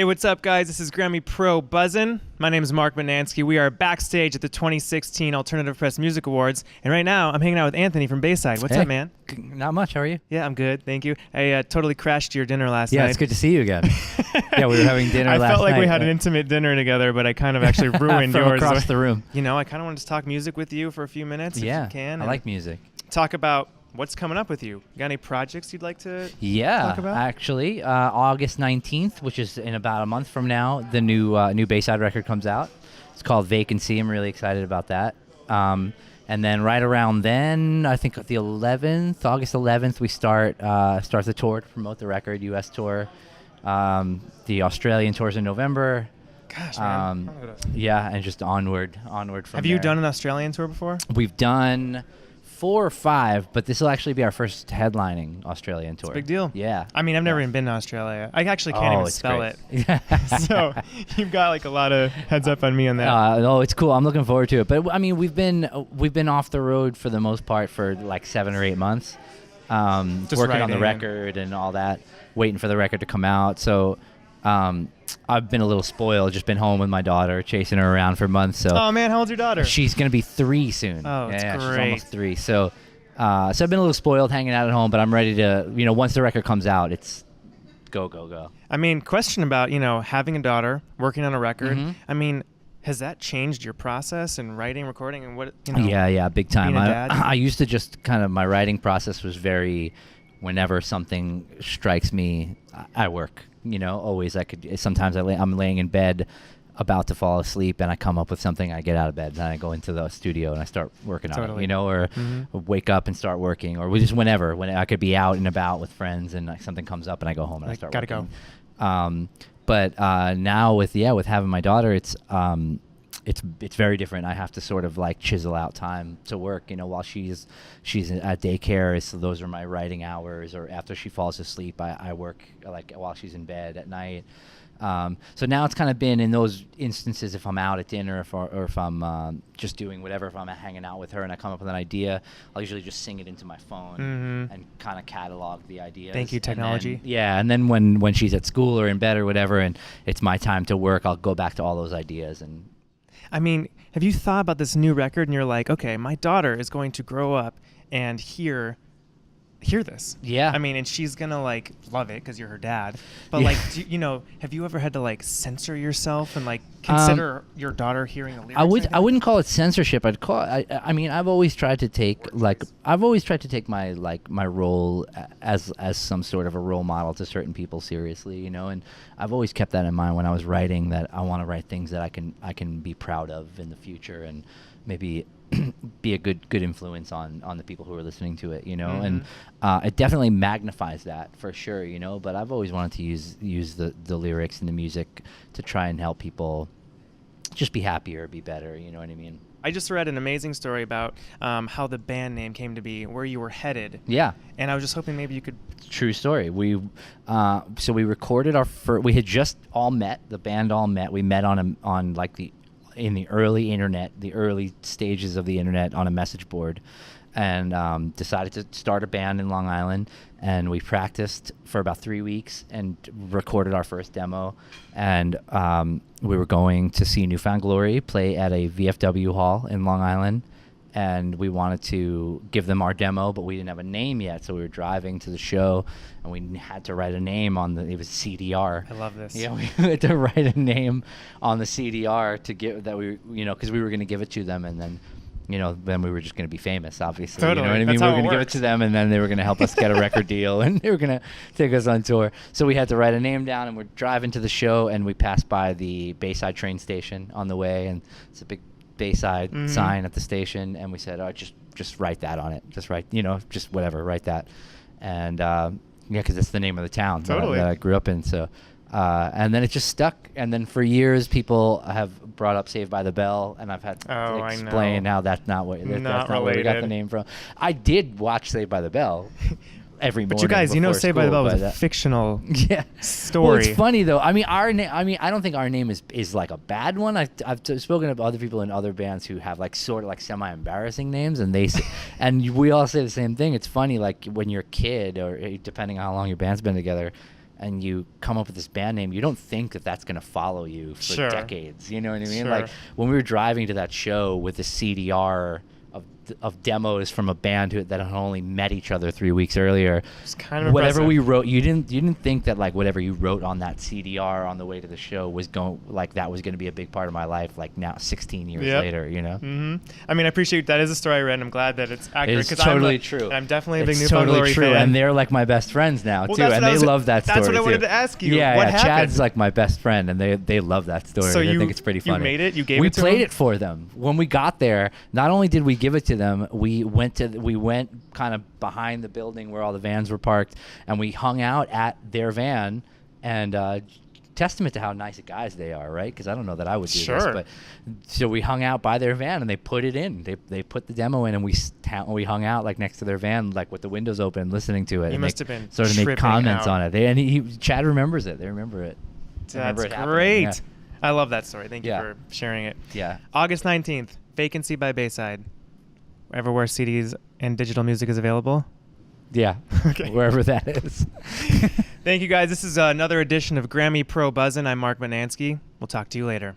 Hey, what's up, guys? This is GRAMMY Pro Buzzin. My name is Marc Mutnansky. We are backstage at the 2016 Alternative Press Music Awards, and right now I'm hanging out with Anthony from Bayside. What's up, man? Not much. How are you? Yeah, I'm good. Thank you. I totally crashed your dinner last night. Yeah, it's good to see you again. Yeah, we were having dinner last night. I felt like we had an intimate dinner together, but I kind of actually ruined from yours. across the room. You know, I kind of wanted to talk music with you for a few minutes, if you can. I like music. Talk about what's coming up with you. Got any projects you'd like to talk about? Actually, August 19th, which is in about a month from now, the new Bayside record comes out. It's called Vacancy. I'm really excited about that. And then right around then, I think the 11th, August 11th, we start the tour to promote the record, U.S. tour. The Australian tour's in November. Gosh, man. Yeah, and just onward from Have you done an Australian tour before? We've done 4 or 5, but this will actually be our first headlining Australian tour. It's a big deal. Yeah. I mean, I've never even been to Australia. I actually can't even spell great. it. So you've got like a lot of heads up on me on that. It's cool. I'm looking forward to it. But I mean, we've been off the road for the most part for like 7 or 8 months, just working on the record and all that, waiting for the record to come out. So I've been a little spoiled, just been home with my daughter, chasing her around for months. So oh man, how old's your daughter? She's gonna be 3 soon. Oh, that's great. She's almost 3. So I've been a little spoiled hanging out at home, but I'm ready to, once the record comes out, it's go. I mean, question about, having a daughter, working on a record. Mm-hmm. I mean, has that changed your process in writing, recording, and what, Yeah, big time. being a dad? I used to just kind of, my writing process was very, whenever something strikes me, I work. Always sometimes I'm laying in bed about to fall asleep and I come up with something, I get out of bed and I go into the studio and I start working on it, or wake up and start working, or just when I could be out and about with friends and something comes up and I go home and I start working. Gotta go. But now with having my daughter, it's very different. I have to sort of like chisel out time to work, while she's at daycare. Those are my writing hours, or after she falls asleep, I work like while she's in bed at night. So now it's kind of been in those instances, if I'm out at dinner or if I'm just doing whatever, if I'm hanging out with her and I come up with an idea, I'll usually just sing it into my phone and kind of catalog the ideas. Thank you, technology. And then when she's at school or in bed or whatever and it's my time to work, I'll go back to all those ideas. And I mean, have you thought about this new record and you're like, okay, my daughter is going to grow up and hear this. Yeah. I mean, and she's going to like love it because you're her dad. But like, have you ever had to like censor yourself and like consider your daughter hearing the lyrics? I wouldn't call it censorship. I mean, I've always tried to take my role as some sort of a role model to certain people seriously, and I've always kept that in mind when I was writing, that I want to write things that I can be proud of in the future and maybe be a good influence on the people who are listening to it, and it definitely magnifies that for sure, but I've always wanted to use the lyrics and the music to try and help people just be happier, be better, you know what I mean? I just read an amazing story about how the band name came to be, where you were headed. Yeah. And I was just hoping maybe you could... True story. We recorded our first... We had just all met. The band all met. We met in the early internet, the early stages of the internet, on a message board, and decided to start a band in Long Island. And we practiced for about 3 weeks and recorded our first demo. And we were going to see Newfound Glory play at a VFW hall in Long Island. And we wanted to give them our demo, but we didn't have a name yet. So we were driving to the show, and we had to write a name it was CDR. I love this. Yeah, we had to write a name on the CDR to give that because we were going to give it to them, and then, then we were just going to be famous, obviously. Totally. You know what I mean? That's We were how it going to give it works. to them, and then they were going to help us get a record deal, and they were going to take us on tour. So we had to write a name down, and we're driving to the show, and we passed by the Bayside train station on the way, and it's a big Bayside sign at the station, and we said, oh, just write that on it. Just write, just whatever, write that. And because it's the name of the town that I grew up in. So, and then it just stuck. And then for years, people have brought up Saved by the Bell, and I've had to explain how that's not where we got the name from. I did watch Saved by the Bell every morning. But you guys, Saved by the Bell was a fictional story. Well, it's funny though. I mean, I don't think our name is like a bad one. I've spoken to other people in other bands who have like sort of like semi-embarrassing names, and they say, and we all say the same thing. It's funny, like when you're a kid, or depending on how long your band's been together, and you come up with this band name, you don't think that that's going to follow you for Sure. decades. You know what I mean? Sure. Like when we were driving to that show with the CDR of demos from a band that had only met each other 3 weeks earlier. It's kind of Whatever impressive. we wrote, you didn't think that like whatever you wrote on that CDR on the way to the show was that was going to be a big part of my life. Like now, 16 years Yep. later, you know. Mm-hmm. I mean, I appreciate that is a story I read. And I'm glad that it's accurate. It's 'cause totally I'm true. I'm definitely a big It's New Found totally Glory true, fan. and they're like my best friends now Well, too, that's and what I they was- love that story that's what I wanted too. to ask you. Yeah, What yeah. happened? Chad's like my best friend, and they love that story. So They you- think it's pretty you funny. made it? You gave we it to played them? it for them when we got there. Not only did we give it to them, we went kind of behind the building where all the vans were parked, and we hung out at their van, and testament to how nice guys they are, right? Because I don't know that I would do this, Sure. but so we hung out by their van and they put it in. They put the demo in, and we hung out like next to their van, like with the windows open, listening to it. You and must they have been sort of make tripping comments out. on it. And Chad remembers it. They remember it. They remember That's it happening, great. yeah. I love that story. Thank you Yeah. for sharing it. Yeah. August 19th, Vacancy by Bayside. Everywhere CDs and digital music is available. Yeah. Okay. Wherever that is. Thank you, guys. This is another edition of Grammy Pro Buzzin. I'm Marc Mutnansky. We'll talk to you later.